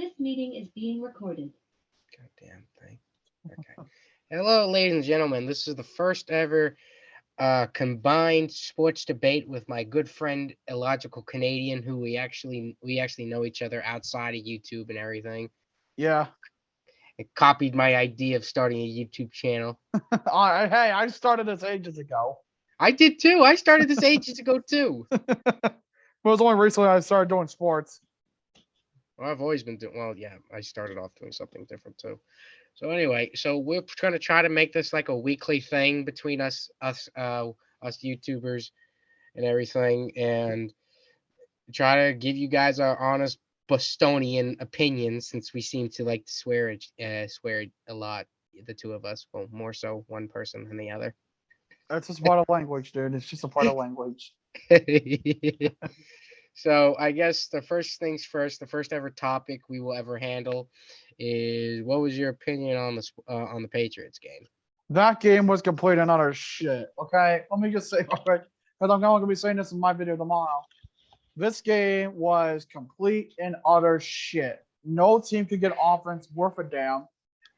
This meeting is being recorded. Goddamn thing. Okay. Hello, ladies and gentlemen. This is the first ever combined sports debate with my good friend Illogical Canadian, who we actually know each other outside of YouTube and everything. Yeah. It copied my idea of starting a YouTube channel. Hey, I started this ages ago. I did too. I started this ages ago too. It was only recently I started doing sports. Well, I've always been doing. Well, yeah, I started off doing something different too. So anyway, so we're going to try to make this like a weekly thing between us YouTubers and everything, and try to give you guys our honest Bostonian opinions, since we seem to like to swear a lot, the two of us. Well, more so one person than the other. That's just part of language, dude. It's just a part of language. So I guess the first things first, the first ever topic we will ever handle is, what was your opinion on the Patriots game? That game was complete and utter shit. Okay, let me just say real quick, because I'm going to be saying this in my video tomorrow. This game was complete and utter shit. No team could get offense worth a damn.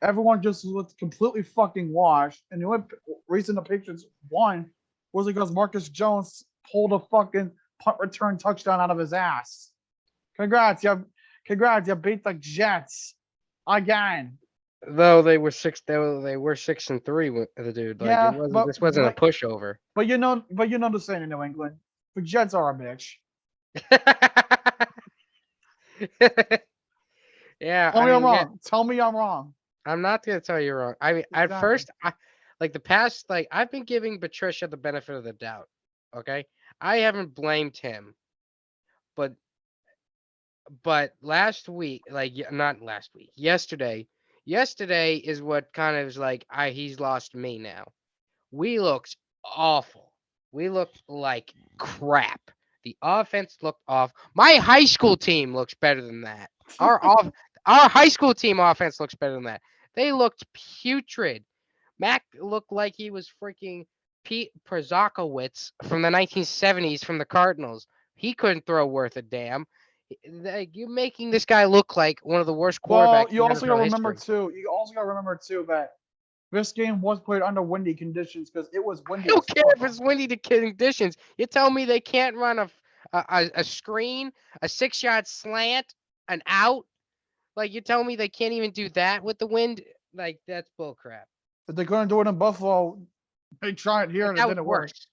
Everyone just looked completely fucking washed. And the only reason the Patriots won was because Marcus Jones pulled a fucking punt return touchdown out of his ass. Congrats, you beat the Jets again. Though they were 6-3 with the dude. Like, Yeah, this wasn't a pushover. but you know the saying in New England, the Jets are a bitch. Yeah, Tell me I'm yeah, wrong. Tell me I'm wrong. I'm not gonna tell you wrong. I mean, at Exactly. first, like the past, like I've been giving Patricia the benefit of the doubt. Okay, I haven't blamed him, but last week, like not last week, yesterday is what kind of is like he's lost me now. We looked awful. We looked like crap. The offense looked off. My high school team looks better than that. Our high school team offense looks better than that. They looked putrid. Mac looked like he was freaking Pete Przakowicz from the 1970s from the Cardinals. He couldn't throw worth a damn. Like, you're making this guy look like one of the worst Well, quarterbacks you in also got NFL to remember history. too. You also got to remember too that this game was played under windy conditions because it was I windy don't as care fuck. if it's windy to conditions. You tell me they can't run a screen, a 6-yard slant, an out. Like, you tell me they can't even do that with the wind. Like, that's bullcrap. If they couldn't do it in Buffalo, they tried here Like, and it that was didn't work. worse.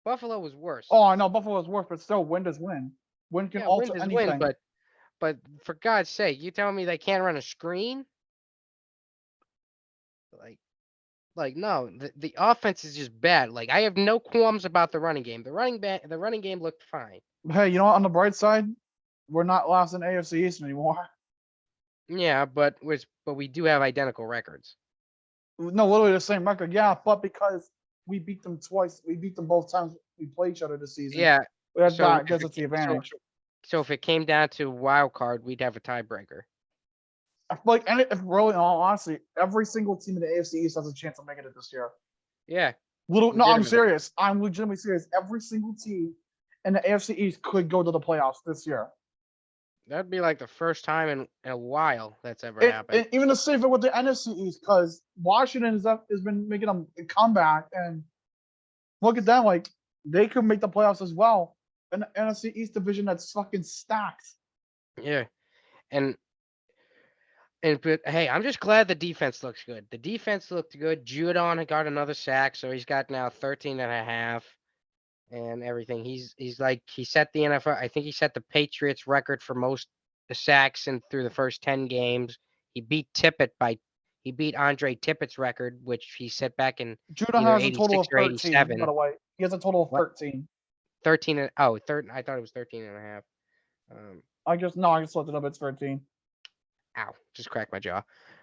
Buffalo was worse. Oh, I know Buffalo's worse, but still, wind is wind. Wind can Yeah, alter wind is anything. wind, but for God's sake, you telling me they can't run a screen? Like no, the offense is just bad. Like, I have no qualms about the running game. The running game looked fine. Hey, you know what? On the bright side, we're not last in AFC East anymore. Yeah, but we do have identical records. No, literally the same record. Yeah, but because we beat them twice, we beat them both times we play each other this season. Yeah. That gives us the advantage. So if it came down to wild card, we'd have a tiebreaker. I feel like, and if really, in all honesty, every single team in the AFC East has a chance of making it this year. Yeah. No, I'm Legitimately. serious. I'm legitimately serious. Every single team in the AFC East could go to the playoffs this year. That'd be like the first time in a while that's ever happened. Even the same thing with the NFC East, because Washington has been making a comeback, and look at them, like they could make the playoffs as well. An NFC East division that's fucking stacked. Yeah. And but hey, I'm just glad the defense looks good. The defense looked good. Judon got another sack, so he's got now 13 and a half and everything. He set the NFL. I think he set the Patriots record for most sacks through the first 10 games. He beat Andre Tippett's record, which he set back in Judon either has a total 86 of or 13, 87. by the way. He has a total of What? 13. 13 and oh, 13. I thought it was 13 and a half. I just looked it up. It's 13. Ow, just cracked my jaw.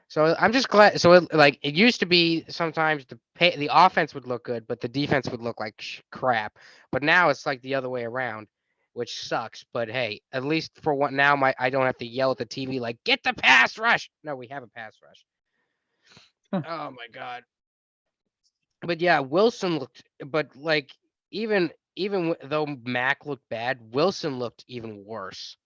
So I'm just glad. So it used to be sometimes the offense would look good, but the defense would look like crap. But now it's like the other way around, which sucks. But hey, at least for what now, I don't have to yell at the TV like, get the pass rush. No, we have a pass rush. Oh my god. But yeah, Wilson looked. But like even though Mac looked bad, Wilson looked even worse.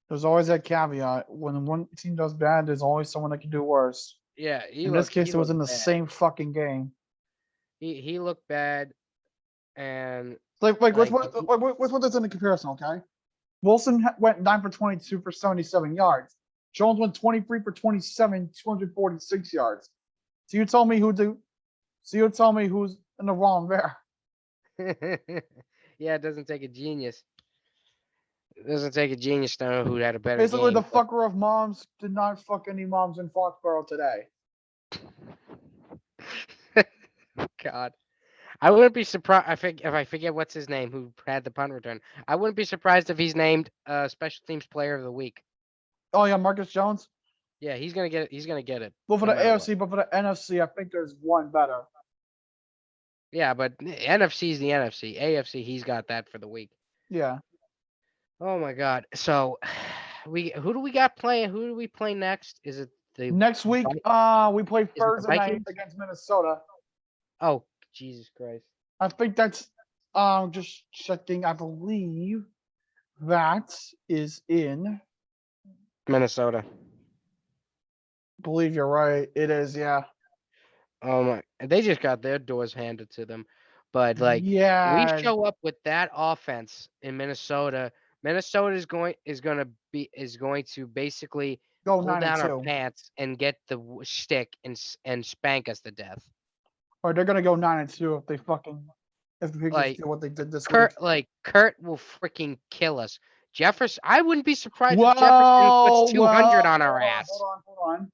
There's always that caveat. When one team does bad, there's always someone that can do worse. Yeah, In this he case, it was looked in the bad. same fucking game. He looked bad, and Like like let's put this into comparison, okay? Wilson went 9 for 22 for 77 yards. Jones went 23 for 27, 246 yards. So you tell me who do. So you tell me who's in the wrong there. yeah, it doesn't take a genius. It doesn't take a genius to know who had a better Basically, the game. fucker of moms did not fuck any moms in Foxborough today. God, I wouldn't be surprised. If I forget what's his name, who had the punt return. I wouldn't be surprised if he's named Special Teams Player of the Week. Oh yeah, Marcus Jones. Yeah, he's gonna get it. He's gonna get it, Well, for no the matter what. AFC, but for the NFC, I think there's one better. Yeah, but NFC is the NFC. AFC, he's got that for the week. Yeah. Oh my God. So we who do we got playing? Who do we play next? Is it the Next week, we play is it the Thursday night Vikings? against Minnesota. Oh, Jesus Christ. I think that's just checking. I believe that is in. Minnesota. I believe you're right. It is. Yeah. Oh my, and they just got their doors handed to them. But like we Yeah. show up with that offense in Minnesota. Minnesota is going to basically Go pull nine and down our two, pants and get the stick and spank us to death. or they're gonna go 9-2 if they fucking if the Patriots Like do what they did this week. Kurt will freaking kill us. Jefferson, I wouldn't be surprised if Jefferson puts Well, 200 on our hold on, hold ass. on, hold on.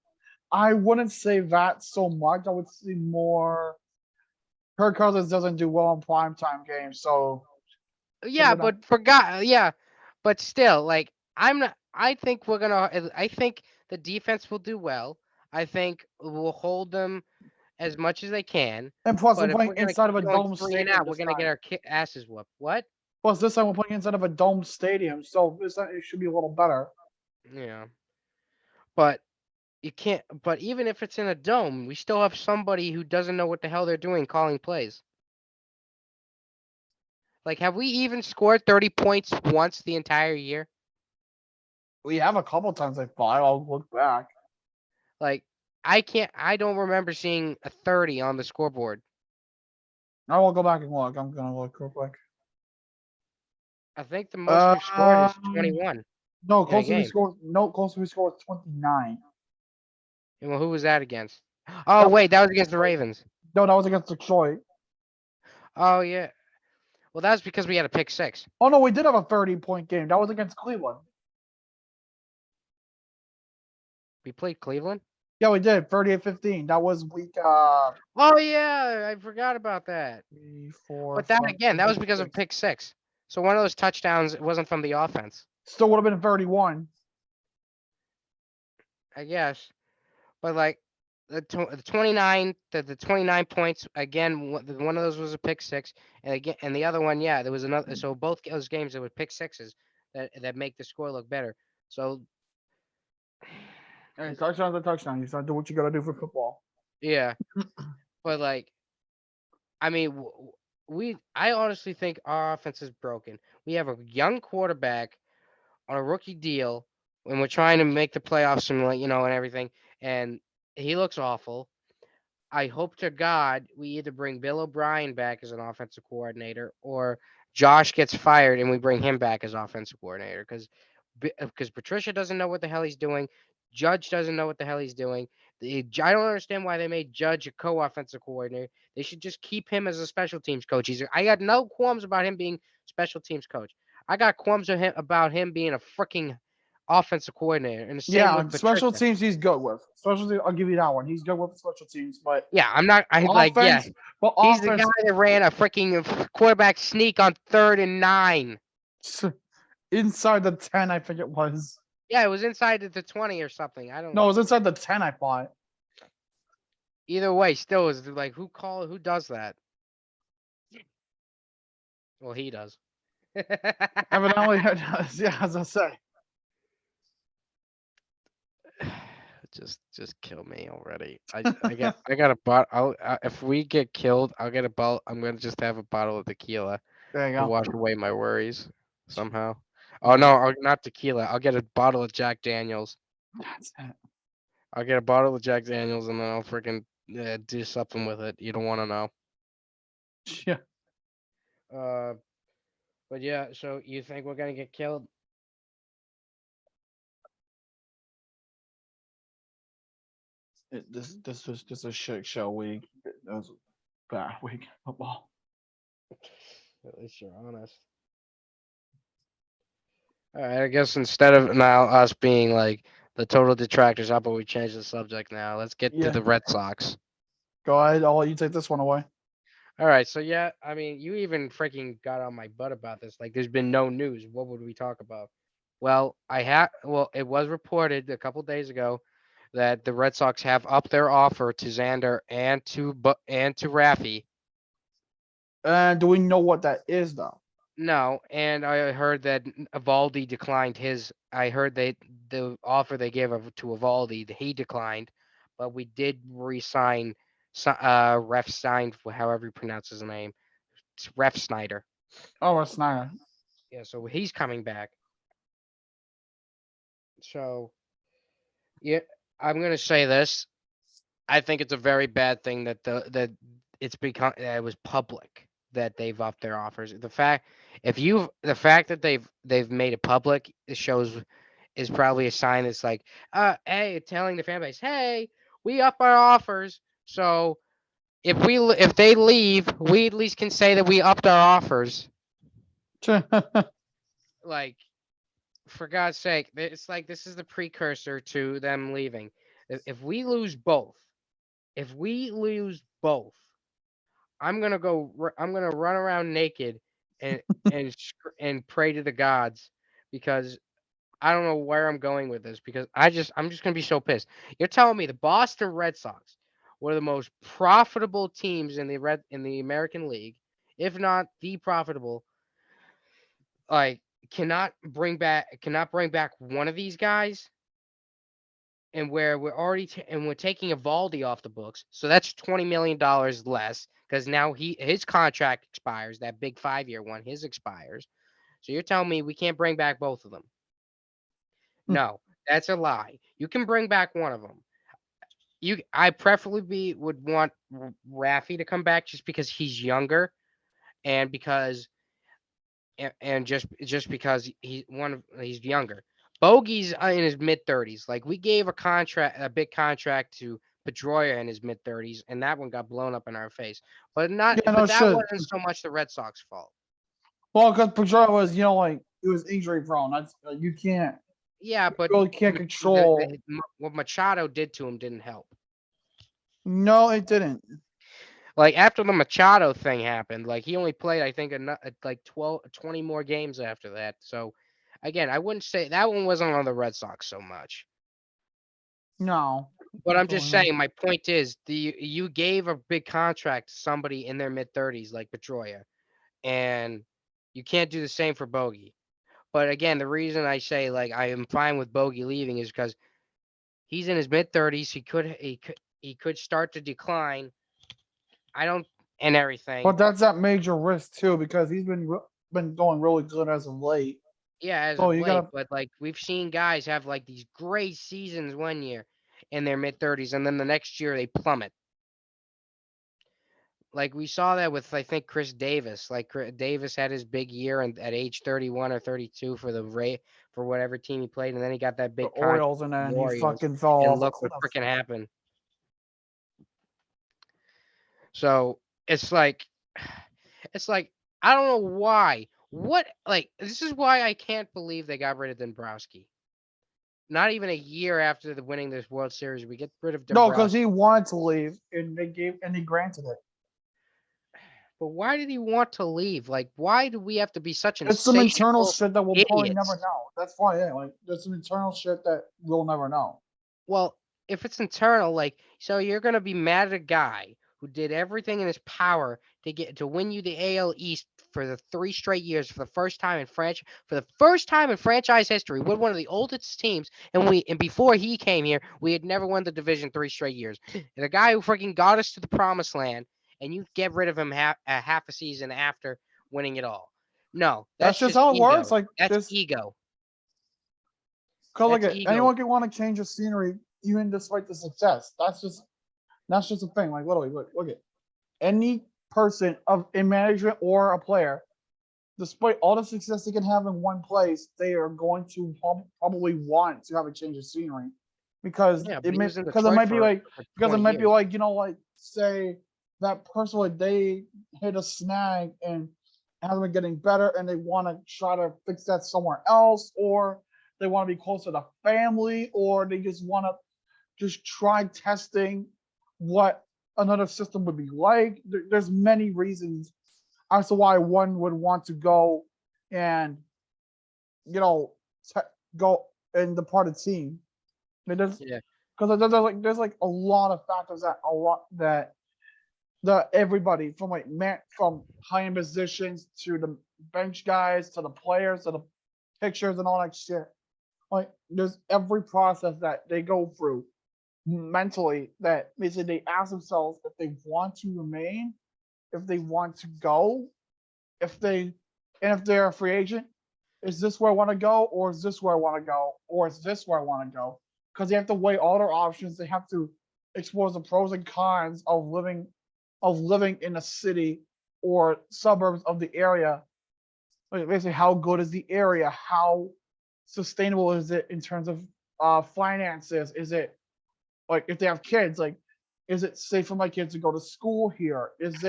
I wouldn't say that so much. I would say more. Kirk Cousins doesn't do well in primetime games, so they're Yeah, gonna. but forgot. Yeah, but still, like I'm not. I think we're gonna. I think the defense will do well. I think we'll hold them as much as they can. And plus, we're But if playing we're gonna inside of keep a going dome 3-0, stadium we're this gonna get time. our asses whooped. What? Plus, this time we're playing inside of a dome stadium, so it should be a little better. Yeah, but you can't. But even if it's in a dome, we still have somebody who doesn't know what the hell they're doing calling plays. Like, have we even scored 30 points once the entire year? We have a couple times I thought. I'll look back. Like, I can't. I don't remember seeing a 30 on the scoreboard. I will go back and look. I'm gonna look real quick. I think the most we've scored is Um, 21 no, in a closer we game. scored. No, closer we scored 29. And well, who was that against? Oh, That was wait, that was against against the Detroit. Ravens. No, that was against Detroit. Oh, yeah. Well, that was because we had a pick six. Oh no, we did have a 30-point game. That was against Cleveland. We played Cleveland. Yeah, we did 38-15. That was week Oh, yeah, I forgot about that. 3, 4, But that 5, again, that was week because of 6. pick six. So one of those touchdowns, it wasn't from the offense, Still would have been 31. I guess. But like the 29, the 29 points again. One of those was a pick six, and again, and the other one, yeah, there was another. So both those games, there were pick sixes that make the score look better. So Hey, touchdown's a touchdown. You gotta do what you gotta do for football. yeah, but like I mean, I honestly think our offense is broken. We have a young quarterback on a rookie deal, and we're trying to make the playoffs and like and everything, and he looks awful. I hope to God we either bring Bill O'Brien back as an offensive coordinator or Josh gets fired and we bring him back as offensive coordinator because Patricia doesn't know what the hell he's doing. Judge doesn't know what the hell he's doing. I don't understand why they made Judge a co-offensive coordinator. They should just keep him as a special teams coach. I got no qualms about him being special teams coach. I got qualms about him being a freaking offensive coordinator, and the same Yeah, with on special Patricia. teams he's good with. Special teams, I'll give you that one. He's good with special teams, but Yeah, I'm not. I like. Yeah, offense, but he's the guy offense that ran a freaking quarterback sneak on 3rd and 9. inside the 10, I think it was. Yeah, it was inside the 20 or something. I don't No, it know. was inside the 10, I thought. Either way, still is like who does that? Well, he does. Evidently, yeah, as I say. Just kill me already. I got a bottle. If we get killed, I'll get a bottle. I'm gonna just have a bottle of tequila There you to go. wash away my worries somehow. Oh no, not tequila. I'll get a bottle of Jack Daniels. That's it. I'll get a bottle of Jack Daniels and then I'll freaking do something with it. You don't want to know. Yeah. Uh, but yeah. So you think we're gonna get killed? This was just a shit show week. It was a bad week of football. At least you're honest. All right. I guess instead of now us being like the total detractors, how about we change the subject now? Let's get to Yeah. the Red Sox. Go ahead. I'll let you take this one away. All right. So yeah, I mean, you even freaking got on my butt about this. Like, there's been no news. What would we talk about? Well, it was reported a couple days ago that the Red Sox have upped their offer to Xander and to Raffy. And do we know what that is though? No, and I heard that Evaldi declined his. I heard the offer they gave to Evaldi, he declined, but we did re-sign. Ref signed, however you pronounce his name. It's Ref Snyder. Oh, it's Snyder. Yeah, so he's coming back. So yeah, I'm gonna say this. I think it's a very bad thing that it's become that it was public that they've upped their offers. The fact that they've made it public, it shows is probably a sign that's like, hey, telling the fan base, hey, we up our offers. So if they leave, we at least can say that we upped our offers. Like, for God's sake, it's like this is the precursor to them leaving. If we lose both, if we lose both, I'm gonna run around naked and and pray to the gods because I don't know where I'm going with this because I'm just gonna be so pissed. You're telling me the Boston Red Sox were the most profitable teams in the American League, if not the profitable, like cannot bring back one of these guys, and where we're taking Evaldi off the books, so that's $20 million less because now his contract expires. That big 5 year one, his expires. So you're telling me we can't bring back both of them? No, that's a lie. You can bring back one of them. I preferably would want Raffy to come back just because he's younger and just because he's younger. Bogey's in his mid 30s. Like we gave a big contract to Pedroia in his mid 30s, and that one got blown up in our face. Yeah, no But that shit. wasn't so much the Red Sox fault. Well, because Pedro was, like he was injury prone. That's you can't, Yeah, you but really can't control. what Machado did to him didn't help. No, it didn't. Like after the Machado thing happened, like he only played I think like 20 more games after that. So again, I wouldn't say that one wasn't on the Red Sox so much. No, But I'm just absolutely not. saying, my point is, you gave a big contract to somebody in their mid 30s like Petroia, and you can't do the same for Bogey. But again, the reason I say like I am fine with Bogey leaving is because he's in his mid 30s. He could start to decline. I don't and everything. But that's that major risk too, because he's been going really good as of late. Yeah, as So of you late, gotta. but like we've seen guys have like these great seasons one year in their mid 30s, and then the next year they plummet. Like we saw that with I think Chris Davis. Like Davis had his big year and at age 31 or 32 for for whatever team he played, and then he got that The big contract Orioles, and with the then he Orioles, fucking fell and off a look what cliff. freaking happened. So it's like, it's like I don't know why. What like this is why I can't believe they got rid of Dombrowski. Not even a year after the winning this World Series, we get rid of No, because he Dombrowski. wanted to leave, and he granted it. But why did he want to leave? Like, why do we have to be such It's some internal insatiable shit that we'll probably never idiots? know. That's why, yeah, like there's some internal shit that we'll never know. Well, if it's internal, like, so you're gonna be mad at a guy who did everything in his power to win you the AL East for the 3 straight years for the first time in franchise history. We're one of the oldest teams, and before he came here, we had never won the division 3 straight years. And the guy who freaking got us to the promised land, and you get rid of him half a season after winning it all. No, That's that's just just how it works. ego. Like That's this, ego. cause like That's ego. anyone can want to change the scenery even despite the success. That's just a thing. Like literally, look at any person of in management or a player, despite all the success they can have in one place, they are going to probably want to have a change of scenery because Yeah, it but he may was in because it Detroit might be for because it 20 might be years. like like say that person like they hit a snag and hasn't been getting better and they want to try to fix that somewhere else, or they want to be closer to family, or they just want to just try testing what another system would be like. There's many reasons as to why one would want to go and you know go in the part of the team. I mean, Yeah. because there's like a lot of factors that everybody from from high end positions to the bench guys to the players to the pictures and all that shit. Like there's every process that they go through mentally that basically they ask themselves if they want to remain, if they want to go, if they and if they're a free agent, is this where I want to go, or is this where I want to go, or is this where I want to go? Because they have to weigh all their options. They have to explore the pros and cons of living in a city or suburbs of the area. Like basically, how good is the area? How sustainable is it in terms of finances? Is it like if they have kids, like is it safe for my kids to go to school here? Is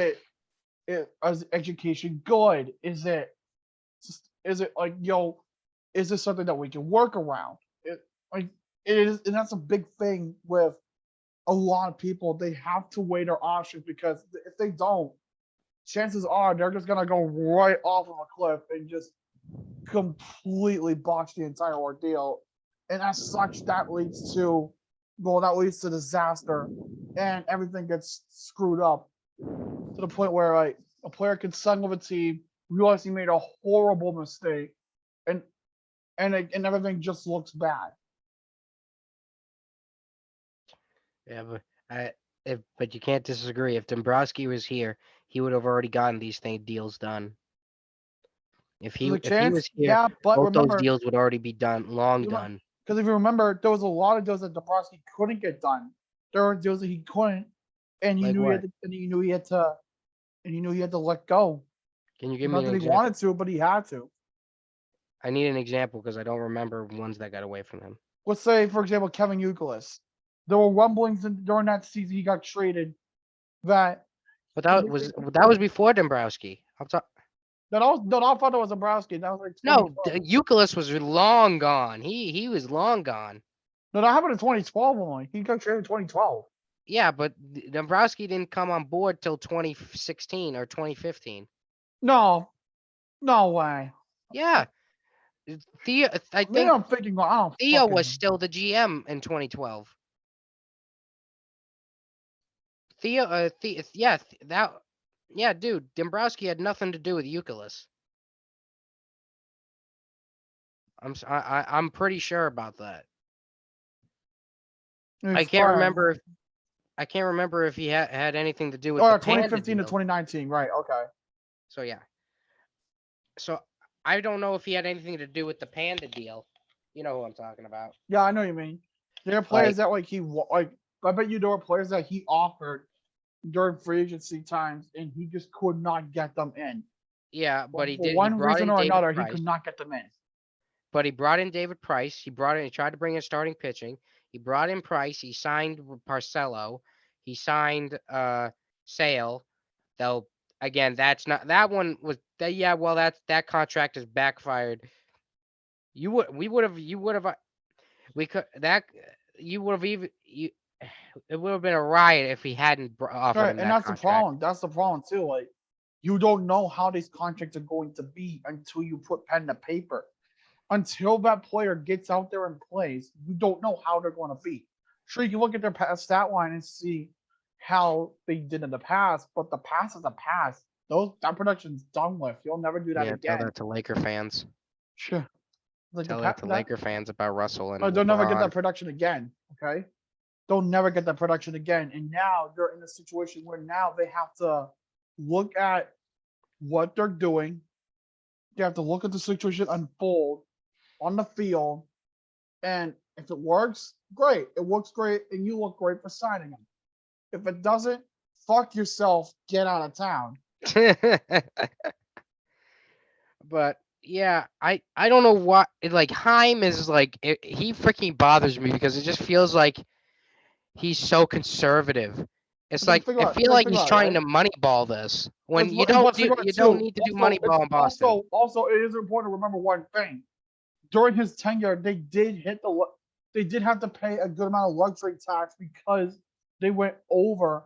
education good? Is it like is this something that we can work around? Like it is, and that's a big thing with a lot of people. They have to weigh their options because if they don't, chances are they're just gonna go right off of a cliff and just completely botch the entire ordeal. And as such, that leads to disaster, and everything gets screwed up to the point where like a player can sign with a team, realize he made a horrible mistake, and and everything just looks bad. Yeah, but you can't disagree. If Dombrowski was here, he would have already gotten these deals done. There's a If he chance, was here, yeah, but both those remember, deals would already be done, long done. because if you remember, there was a lot of deals that Dombrowski couldn't get done. There were deals that he couldn't, and Like what? and he knew he had to let go. Can you give me Not an that he example? wanted to, but he had to. I need an example because I don't remember ones that got away from him. Let's say, for example, Kevin Youkilis. There were rumblings during that season he got traded that But he that was before Dombrowski. that all no, I thought it was Dombrowski. That was like No, 2012. Euclid was long gone. He was long gone. No, that happened in 2012 only. He got traded in 2012. Yeah, but Dombrowski didn't come on board till 2016 or 2015. No, no way. Yeah, Theo. I Maybe think I'm thinking. I don't Theo fucking was know. still the GM in 2012. Theo, yeah, yeah, dude, Dombrowski had nothing to do with Euclid. I'm pretty sure about that. I It's can't fine. remember. I can't remember if he had anything to do with Oh, the yeah, Panda 2015 to deal. 2019. Right. Okay. So yeah. So I don't know if he had anything to do with the Panda deal. You know who I'm talking about. Yeah, I know what you mean. There are players Like, that like. I bet you there were players that he offered during free agency times, and he just could not get them in. yeah, but he For did. He one brought reason in or David another, he Price. could not get them in. But he brought in David Price. He tried to bring in starting pitching. He brought in Price. He signed Parcello. He signed Sale. Though again, that's not that one was that. Yeah, well, that contract has backfired. You would have we could that you would have even you. It would have been a riot if he hadn't offered Right, him and that that's the contract. problem. That's the problem too. Like, you don't know how these contracts are going to be until you put pen to paper. Until that player gets out there and plays, you don't know how they're going to be. Sure, you can look at their past stat line and see how they did in the past, but the past is a past. That production's done with. You'll never do that Yeah, tell again. that to Laker fans. Sure, like the Tell that past to that Laker fans about Russell and they'll never get that LeBron. production again. Okay, they'll never get that production again. And now they're in a situation where now they have to look at what they're doing, You have to look at the situation unfold on the field, and if it works, great. It works great, and you look great for signing him. If it doesn't, fuck yourself. Get out of town. But yeah, I don't know what like Heim is like. He freaking bothers me because it just feels like he's so conservative. It's Because like think I about, feel like think he's about it, trying right? to moneyball this when But think about you it don't too. need to do Also, it's moneyball in Boston. also it is important to remember one thing. During his tenure, they did have to pay a good amount of luxury tax because they went over a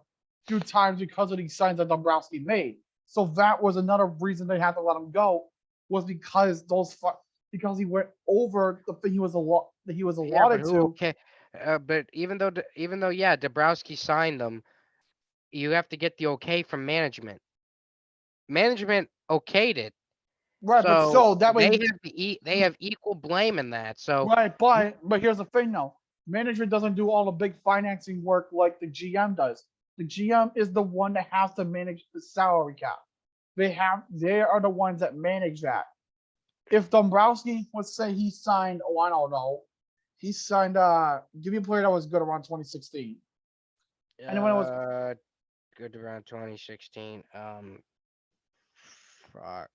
few times because of these signs that Dombrowski made. So that was another reason they had to let him go, was because because he went over the thing he was Yeah, but allotted who to. okay? But even though yeah, Dabrowski signed them, you have to get the okay from management. Management okayed it, Right, but so so that way, they have equal blame in that. So right, but here's the thing though. Management doesn't do all the big financing work like the GM does. The GM is the one that has to manage the salary cap. They are the ones that manage that. If Dombrowski, let's say he signed, oh, I don't know, he signed give me a player that was good around 2016. Anyone was uh, good around 2016. Fuck.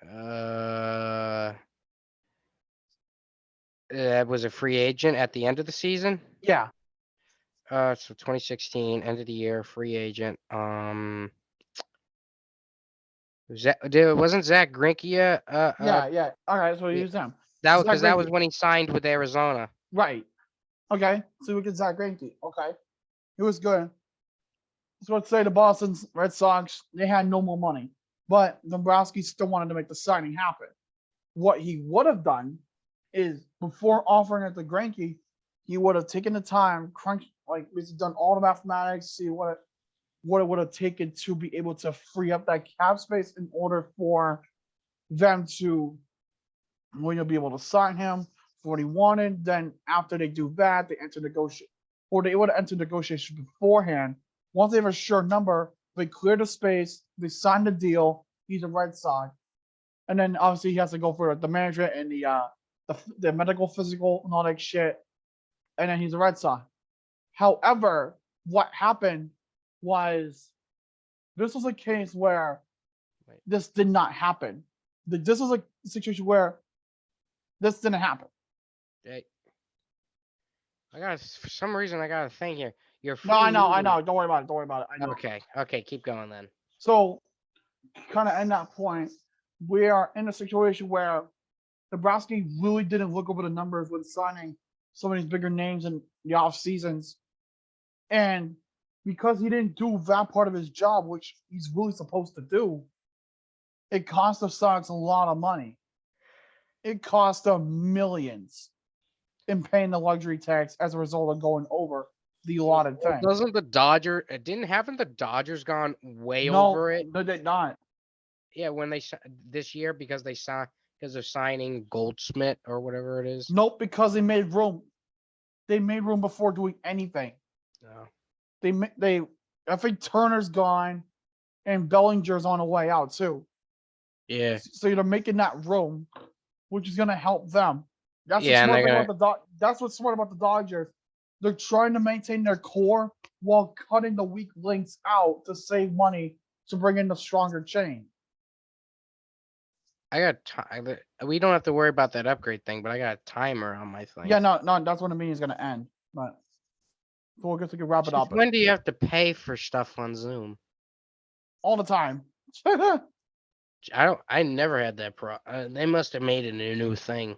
Uh, was a free agent at the end of the season. yeah, So 2016, end of the year, free agent. Wasn't Zach Greinke yeah. All right, so yeah, use them. that Zach because that was Greinke. when he signed with Arizona. Right. Okay. So we get Zach Greinke. Okay. He was good. So let's say the Boston Red Sox, they had no more money. But Dombrowski still wanted to make the signing happen. What he would have done is before offering it to Greinke, he would have taken the time, crunched, like he's done all the mathematics, see what it would have taken to be able to free up that cap space in order for them to when you'll be able to sign him for what he wanted. Then after they do that, they enter negotiation, or they would enter negotiation beforehand. Once they have a sure number, they clear the space, they sign the deal. He's a Red Sox, and then obviously he has to go for the management and the medical, physical, and all that shit. And then he's a Red Sox. However, what happened was this was a case where Wait, this did not happen. This was a situation where this didn't happen. hey, for some reason I got a thing here. You're No, I know, I freeloading. know. Don't worry about it. Don't worry about it. I know. Okay, keep going then. So, kind of end that point, we are in a situation where Nebraska really didn't look over the numbers when signing some of these bigger names in the off seasons, and because he didn't do that part of his job, which he's really supposed to do, it cost the Sox a lot of money. It cost them millions in paying the luxury tax as a result of going over the allotted Well, thing. doesn't the Dodger? It didn't haven't the Dodgers gone way No, over it? they did not. Yeah, when this year because they're signing Goldsmith or whatever it is. Nope, because they made room. They made room before doing anything. No. They I think Turner's gone and Bellinger's on the way out too. Yeah. So you're making that room, which is gonna help them. That's the Yeah, and smart they're thing gonna. about that's what's smart about the Dodgers. They're trying to maintain their core while cutting the weak links out to save money to bring in the stronger chain. I got time. We don't have to worry about that upgrade thing, but I got a timer on my thing. Yeah, no, that's when the meeting's gonna end. But so I guess we can wrap it Since up when do you have to pay for stuff on Zoom? all the time. I never had that they must have made it a new thing.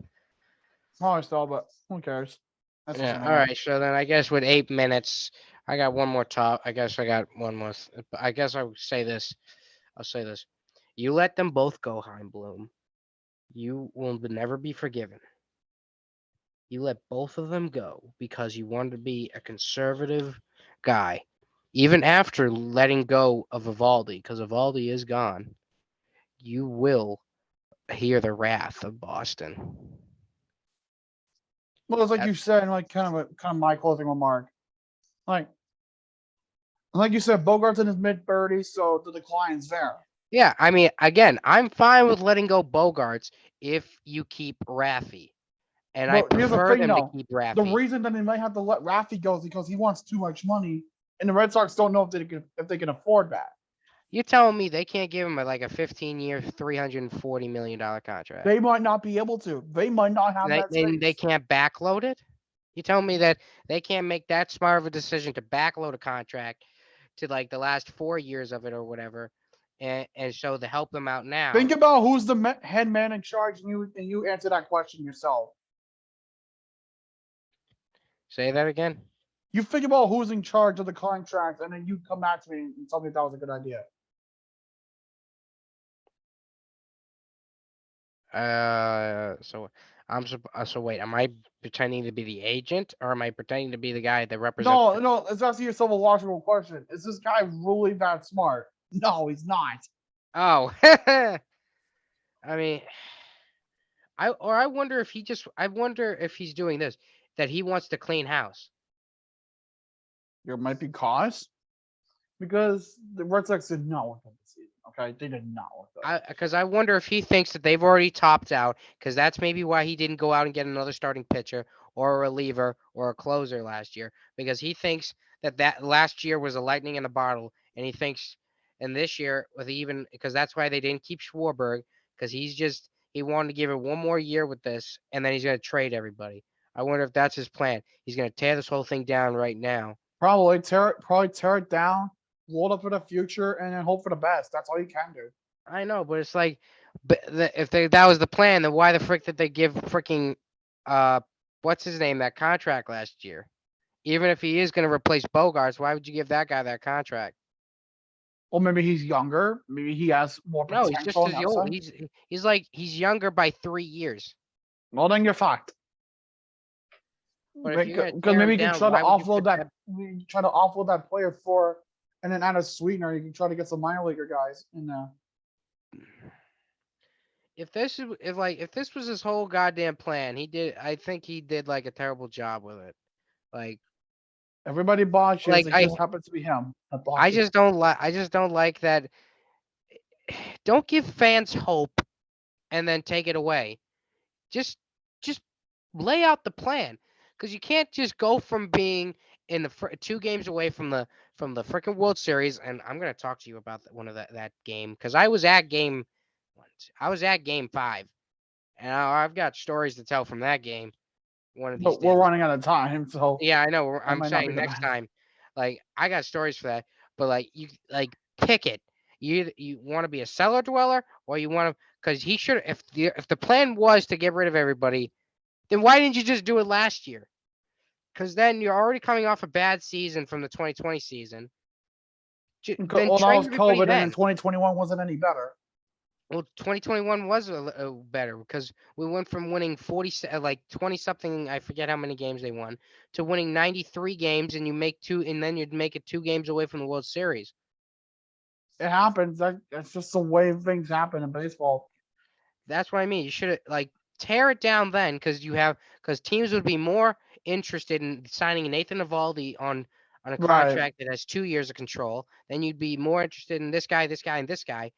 Probably still, but who cares? That's just Yeah. an All internet. right. So then I guess with 8 minutes, I got one more top. I guess I got one more. I guess I'll say this. I'll say this. You let them both go, Heimbloom. You will never be forgiven. You let both of them go because you wanted to be a conservative guy, even after letting go of Evaldi, because Evaldi is gone. You will hear the wrath of Boston. Well, it's like That, you said, like kind of my closing remark. Like you said, Bogart's in his mid 30s, so the decline's there. Yeah, I mean, again, I'm fine with letting go Bogarts if you keep Raffy, and I But here's the prefer thing, them to though. keep The Raffy. reason that they might have to let Rafi go is because he wants too much money, and the Red Sox don't know if they can afford that. You're telling me they can't give him like a 15-year, $340 million contract? They might not be able to. They might not have that They space. can't backload it? You telling me that they can't make that smart of a decision to backload a contract to like the last 4 years of it or whatever, and so to help them out Think now? about who's the head man in charge, and you answer that question yourself. Say that again. You think about who's in charge of the contract, and then you come back to me and tell me if that was a good idea. So wait, am I pretending to be the agent or am I pretending to be the guy that represents No, the? no, let's ask yourself a logical question. Is this guy really that smart? No, he's not. Oh, I mean, I wonder if I wonder if he's doing this that he wants to clean house. There might be cause because the Red Sox did not want them this season. Okay, they did not want them. I wonder if he thinks that they've already topped out because that's maybe why he didn't go out and get another starting pitcher or a reliever or a closer last year because he thinks that last year was a lightning in a bottle and he thinks and this year with even because that's why they didn't keep Schwarber because he wanted to give it one more year with this and then he's going to trade everybody. I wonder if that's his plan. He's going to tear this whole thing down right now. Probably tear it down, load up for the future, and then hope for the best. That's all you can do. I know, but it's like, if that was the plan, then why the frick did they give freaking, uh, what's his name that contract last year? Even if he is going to replace Bogarts, why would you give that guy that contract? Or maybe he's younger. Maybe he has more No, he's just potential in as that old. sense. He's younger by 3 years. Well, then you're fucked. But if you're going to Because tear him maybe you can down, try to why would you offload put that. that? You try to offload that player for, and then add a sweetener. You can try to get some minor leaguer guys in there. If this was his whole goddamn plan, I think he did like a terrible job with it. Like, Everybody botches. like It just happens to be him that botches. I just don't like that. Don't give fans hope and then take it away. Just just lay out the plan because you can't just go from being in the 2 games away from the freaking World Series. And I'm gonna talk to you about one of that game because I was at game 5, and I've got stories to tell from that game one of these But we're days. running out of time, so Yeah, I know. that I'm might not be saying the next best. time, like I got stories for that, but like you like pick it. You want to be a cellar dweller, or you want to because he should if the plan was to get rid of everybody, then why didn't you just do it last year? Because then you're already coming off a bad season from the 2020 season. Then Well, that trade was everybody COVID, and then then. 2021 wasn't any better. Well, 2021 was a better because we went from winning 20 something, I forget how many games they won, to winning 93 games, and then you'd make it 2 games away from the World Series. It happens. That's just the way things happen in baseball. That's what I mean. You should like tear it down then, because teams would be more interested in signing Nathan Eovaldi on a Right. contract that has 2 years of control. Then you'd be more interested in this guy, and this guy.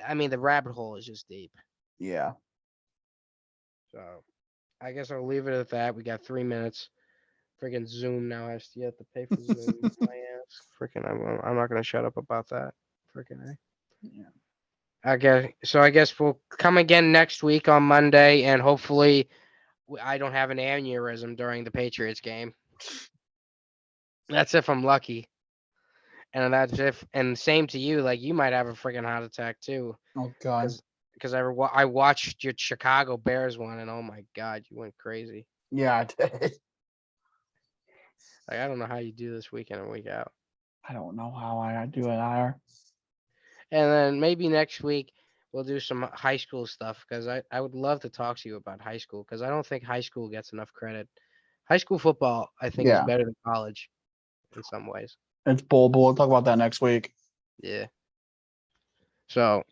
I mean, the rabbit hole is just deep. Yeah. So I guess I'll leave it at that. We got 3 minutes. Freaking Zoom now has to you have to pay for Zoom. My ass. Freaking, I'm not gonna shut up about that. Freaking. Yeah. I guess we'll come again next week on Monday, and hopefully I don't have an aneurysm during the Patriots game. That's if I'm lucky, and that's if and same to you. Like you might have a freaking heart attack too, Oh God. because I watched your Chicago Bears one, and oh my God, you went crazy. Yeah, I did. Like I don't know how you do this week in and week out. I don't know how I do it either. And then maybe next week we'll do some high school stuff because I would love to talk to you about high school because I don't think high school gets enough credit. High school football, I think, is Yeah, better than college in some ways. it's bull. But we'll talk about that next week. Yeah. So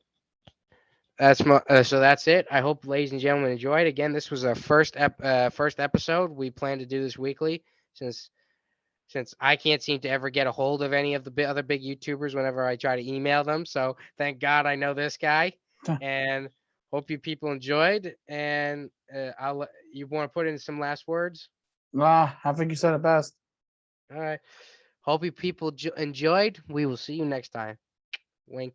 so that's it. I hope, ladies and gentlemen, enjoyed. Again, this was our first episode. We plan to do this weekly since since I can't seem to ever get a hold of any of the other big YouTubers whenever I try to email them. So thank God I know this guy, and hope you people enjoyed. And you want to put in some last words? Nah, I think you said it best. All right. Hope you people enjoyed. We will see you next time. Wink.